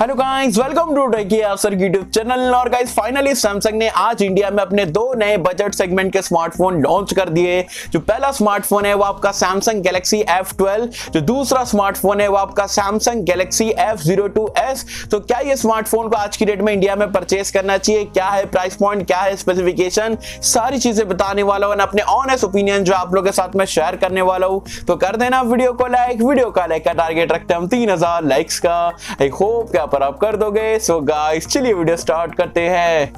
Hello guys, welcome to टेकी यासर की YouTube channel. और guys finally Samsung ने आज इंडिया में अपने दो नए बजट सेगमेंट के स्मार्टफोन लॉन्च कर दिए। जो पहला स्मार्टफोन है वो आपका सैमसंग गैलेक्सी F12, जो दूसरा स्मार्टफोन है वो आपका सैमसंग गैलेक्सी F02s। तो क्या ये स्मार्टफोन को आज की डेट में इंडिया में परचेस करना चाहिए, क्या है प्राइस पॉइंट, क्या है स्पेसिफिकेशन, सारी चीजें बताने वाला हूं, अपने ऑनेस्ट ओपिनियन जो आप लोगों के साथ में शेयर करने वाला हूं। तो कर देना वीडियो को लाइक, वीडियो का लाइक का टारगेट रखते हैं हम 3000 लाइक्स का। आई होप क्या पर आप कर दोगे। सो गाइस चलिए वीडियो स्टार्ट करते हैं।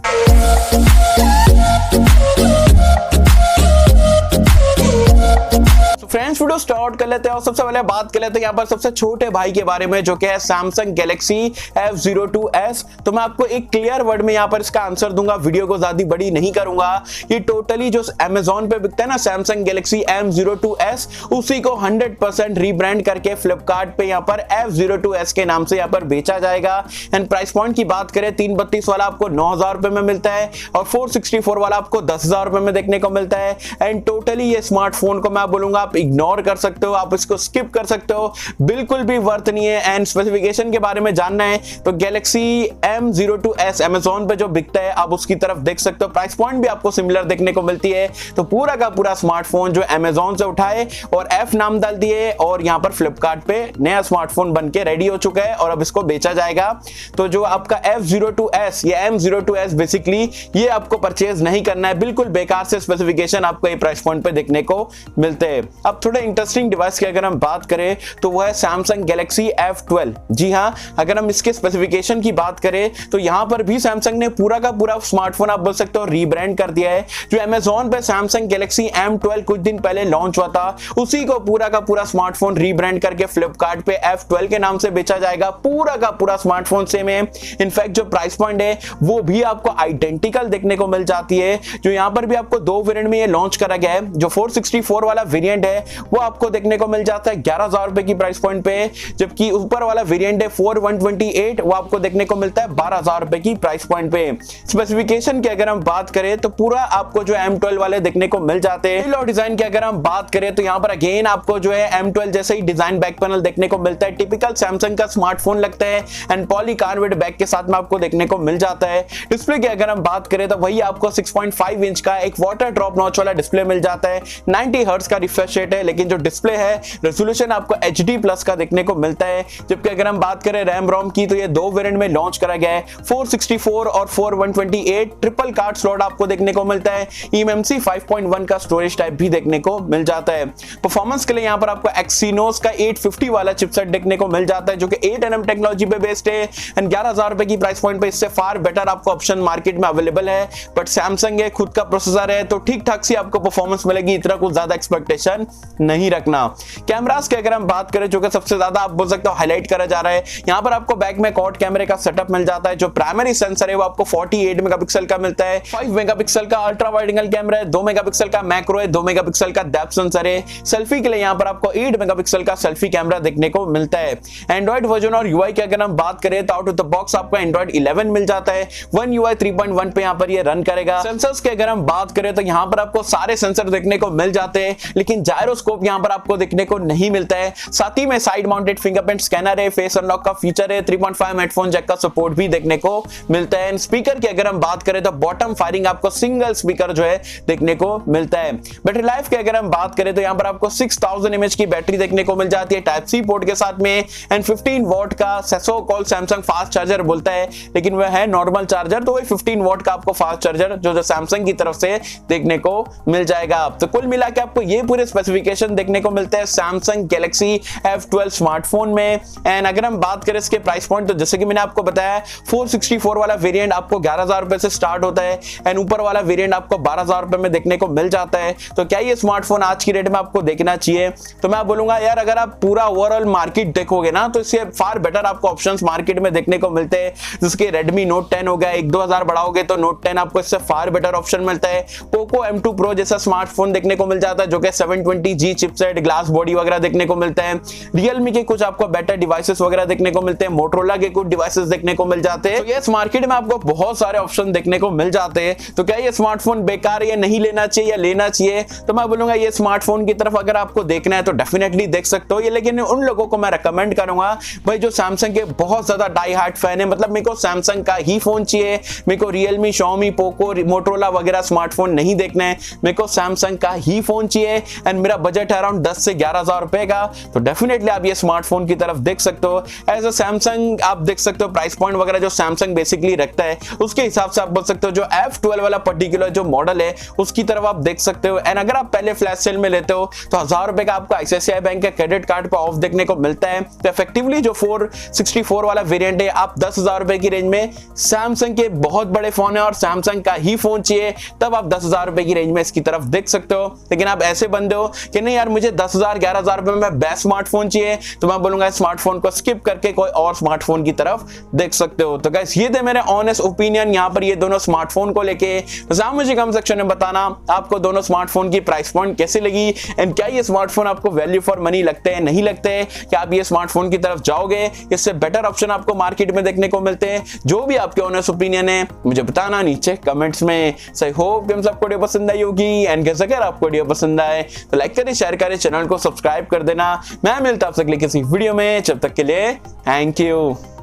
फ्रेंड्स वीडियो स्टार्ट कर लेते हैं और सबसे पहले बात कर लेते हैं यहाँ पर सबसे छोटे भाई के बारे में, जो कि है सैमसंग गैलेक्सी F02s। तो मैं आपको एक क्लियर वर्ड में यहाँ पर इसका आंसर दूंगा, वीडियो को ज्यादा बड़ी नहीं करूंगा। ये टोटली जो अमेजोन पे बिकता है ना सैमसंग गैलेक्सी M02s, उसी को 100% रीब्रांड करके फ्लिपकार्ट पे यहाँ पर F02s के नाम से यहाँ पर बेचा जाएगा। एंड प्राइस पॉइंट की बात करें, 332 वाला आपको 9000 रुपए में मिलता है और 464 वाला आपको 10,000 रुपए में देखने को मिलता है। एंड टोटली ये स्मार्टफोन को मैं बोलूंगा आप इग्नोर कर सकते हो, आप इसको स्किप कर सकते हो, बिल्कुल भी वर्थ नहीं है। एंड स्पेसिफिकेशन के बारे में जानना है तो गैलेक्सी M02s अमेजोन पे जो बिकता है आप उसकी तरफ देख सकते हो। प्राइस पॉइंट भी आपको सिमिलर देखने को मिलती है। तो पूरा का पूरा स्मार्टफोन जो अमेजोन से उठाए और F नाम डाल दिए और यहाँ पर फ्लिपकार्ट पे नया स्मार्टफोन बन के रेडी हो चुका है और अब इसको बेचा जाएगा। तो जो आपका F02s या M02s बेसिकली ये आपको परचेज नहीं करना है, बिल्कुल बेकार से स्पेसिफिकेशन आपको ये प्राइस पॉइंट पे देखने को मिलते हैं। अब थोड़े इंटरेस्टिंग डिवाइस की अगर हम बात करें तो वो है सैमसंग गैलेक्सी F12। जी हाँ, अगर हम इसके स्पेसिफिकेशन की बात करें तो यहां पर भी सैमसंग ने पूरा का पूरा स्मार्टफोन आप बोल सकते हो रीब्रांड कर दिया है। जो अमेजोन पे सैमसंग गैलेक्सी M12 कुछ दिन पहले लॉन्च हुआ था, उसी को पूरा का पूरा स्मार्टफोन रीब्रांड करके फ्लिपकार्ट पे F12 के नाम से बेचा जाएगा। पूरा का पूरा स्मार्टफोन सेम है। इनफैक्ट जो प्राइस पॉइंट है वो भी आपको आइडेंटिकल देखने को मिल जाती है। जो यहां पर भी आपको दो वेरिएंट में ये लॉन्च करा गया है। जो 464 वाला वेरिएंट है वो आपको देखने को मिल जाता है 11,000 रुपए की प्राइस पॉइंट पे, जबकि ऊपर वाला वेरिएंट है 4128 वो आपको देखने को मिलता है 12,000 रुपए की प्राइस पॉइंट पे। स्पेसिफिकेशन की अगर हम बात करें तो पूरा आपको जो M12 वाले देखने को मिल जाते हैं। और डिजाइन की अगर हम बात करें तो यहाँ पर अगेन आपको जो है M12 जैसे ही डिजाइन बैक पैनल देखने को मिलता है। टिपिकल सैमसंग का स्मार्टफोन लगता है एंड पॉलीकार्बोनेट बैक के साथ में आपको देखने को मिल जाता है। डिस्प्ले की अगर हम बात करें तो वही आपको 6.5 इंच का एक वाटर ड्रॉप नॉच वाला डिस्प्ले मिल जाता है। 90 हर्ट्ज का रिफ्रेश रेट है, लेकिन जो डिस्प्ले है रेजोल्यूशन आपको HD प्लस का देखने को मिलता है। जबकि अगर हम बात करें रैम रोम की तो ये दो वेरिएंट में लॉन्च करा गया है, 464 और 4128। ट्रिपल कार्ड स्लॉट आपको देखने को मिलता है। eMMC 5.1 का स्टोरेज टाइप भी देखने को मिल जाता है। परफॉर्मेंस के लिए यहाँ पर आपको एक्सीनोस का 850 वाला चिपसेट देखने को मिल जाता है, जो कि 8nm टेक्नोलॉजी पे बेस्ड है। एंड 11,000 रुपए की प्राइस पॉइंट पे इससे फार बेटर आपको ऑप्शन मार्केट में अवेलेबल है। बट सैमसंग है, खुद का प्रोसेसर है, तो ठीक ठाक सी आपको परफॉर्मेंस मिलेगी, इतना कुछ ज्यादा एक्सपेक्टेशन नहीं रखना। कैमरास की अगर हम बात करें जो कि सबसे ज्यादा आप बोल सकते हो हाईलाइट करा जा रहा है, यहां पर आपको बैक में क्वाड कैमरे का सेटअप मिल जाता है। जो प्राइमरी सेंसर है वो आपको 48 मेगापिक्सल का मिलता है। 5 मेगापिक्सल का अल्ट्रा वाइड एंगल कैमरा है, 2 मेगापिक्सल का मैक्रो है, 2 मेगापिक्सल का डेप्थ सेंसर है। सेल्फी के लिए यहां पर आपको 8 मेगापिक्सल का सेल्फी कैमरा देखने को मिलता है। एंड्रॉइड वर्जन और UI की अगर हम बात करें तो आउट ऑफ द बॉक्स आपको एंड्रॉइड 11 मिल जाता है। One UI 3.1 पे यहां पर ये रन करेगा। सेंसर्स की अगर हम बात करें तो यहां पर आपको सारे सेंसर देखने को मिल जाते हैं, लेकिन जायरोस्कोप यहां पर आपको देखने को नहीं मिलता है। साथ ही में साइड माउंटेड फिंगरप्रिंट स्कैनर है, फेस अनलॉक का फीचर है, 3.5 हेडफोन जैक का सपोर्ट भी देखने को मिलता है। स्पीकर की अगर हम बात करें तो बॉटम फायरिंग आपको सिंगल स्पीकर जो है देखने को मिलता है। बैटरी लाइफ की अगर हम बात करें तो यहां पर आपको 6000 mAh की बैटरी देखने को मिल जाती है टाइप C पोर्ट के साथ में। एंड 15 वॉट का सेसो कॉल सैमसंग फास्ट चार्जर बोलता है, लेकिन वह है नॉर्मल चार्जर, तो वही 15 वॉट का आपको फास्ट चार्जर जो सैमसंग की तरफ से देखने को मिल जाएगा। तो कुल मिला के आपको ये पूरे स्पेसिफिकेशन देखने को मिलते हैं सैमसंग गैलेक्सी F12 स्मार्टफोन में। एंड अगर हम बात करें इसके प्राइस पॉइंट तो जैसे कि मैंने आपको बताया 464 वाला वेरिएंट आपको 11,000 रुपए से स्टार्ट होता है एंड ऊपर वाला वेरिएंट आपको 12,000 रुपए में देखने को मिल जाता है। तो क्या ये स्मार्टफोन आज की रेट में आपको देखना चाहिए? तो मैं बोलूंगा यार, अगर आप पूरा ओवरऑल मार्केट देखोगे ना तो इससे फार बेटर आपको ऑप्शंस मार्केट में देखने को मिलते हैं। जिसके Redmi Note 10 हो गया, 1-2 हजार बढ़ाओगे तो Note 10 आपको इससे फार बेटर ऑप्शन मिलता है। Poco M2 Pro जैसा स्मार्टफोन देखने को मिल जाता है जो कि 720 A90G चिपसेट, ग्लास बॉडी वगैरह देखने को मिलते हैं। Realme के कुछ आपको बेटर डिवाइसेस वगैरह देखने को मिलते हैं, मोटरोला के कुछ डिवाइसेस देखने को मिल जाते हैं। तो यस, मार्केट में आपको बहुत सारे ऑप्शन देखने को मिल जाते हैं। तो क्या ये स्मार्टफोन बेकार है, नहीं लेना चाहिए या लेना चाहिए? तो मैं बोलूंगा ये स्मार्टफोन की तरफ अगर आपको देखना है तो डेफिनेटली देख सकते हो ये, लेकिन उन लोगों को मैं रेकमेंड करूंगा भाई जो सैमसंग के बहुत ज्यादा डाई हार्ट फैन है, मतलब मेरे को सैमसंग का ही फोन चाहिए, मेरे को Realme, Xiaomi, Poco, मोटरोला वगैरह स्मार्टफोन नहीं देखना है, मेरे को सैमसंग का ही फोन चाहिए एंड मेरा बजट है अराउंड 10 से 11,000 रुपए का, तो डेफिनेटली आप ये स्मार्टफोन की तरफ देख सकते हो। एज अ सैमसंग आप देख सकते हो प्राइस पॉइंट वगैरह जो सैमसंग बेसिकली रखता है उसके हिसाब से आप बोल सकते हो जो F12 वाला पर्टिकुलर जो मॉडल है उसकी तरफ आप देख सकते हो। एंड अगर आप पहले फ्लैश सेल में लेते हो तो 1,000 रुपए का आपको ICICI बैंक के क्रेडिट कार्ड पर ऑफ देखने को मिलता है। तो इफेक्टिवली जो 464 वाला वेरिएंट है आप 10,000 रुपए की रेंज में सैमसंग के बहुत बड़े फोन है और सैमसंग का ही फोन चाहिए तब आप 10,000 रुपए की रेंज में इसकी तरफ देख सकते हो। लेकिन आप ऐसे बंदे हो कि नहीं यार मुझे 10,000 11,000 रुपए में बेस्ट स्मार्टफोन चाहिए, तो मैं बोलूंगा स्मार्टफोन को स्किप करके कोई और स्मार्टफोन की तरफ देख सकते हो। तो गाइस ये थे मेरे ऑनेस्ट ओपिनियन यहाँ पर ये दोनों स्मार्टफोन को लेके। तो मुझे कमेंट सेक्शन में बताना आपको दोनों स्मार्टफोन की प्राइस पॉइंट कैसे लगी एंड क्या ये स्मार्टफोन आपको वैल्यू फॉर मनी लगते हैं, नहीं लगते हैं, क्या आप ये स्मार्टफोन की तरफ जाओगे, इससे बेटर ऑप्शन आपको मार्केट में देखने को मिलते हैं। जो भी आपके ऑनेस्ट ओपिनियन है मुझे बताना नीचे कमेंट्स में। सो आई होप कि आपको वीडियो पसंद आई होगी एंड कैसे अगर आपको वीडियो पसंद आए तो लाइक करें, शेयर करें, चैनल को सब्सक्राइब कर देना। मैं मिलता हूं आपसे किसी वीडियो में, जब तक के लिए थैंक यू।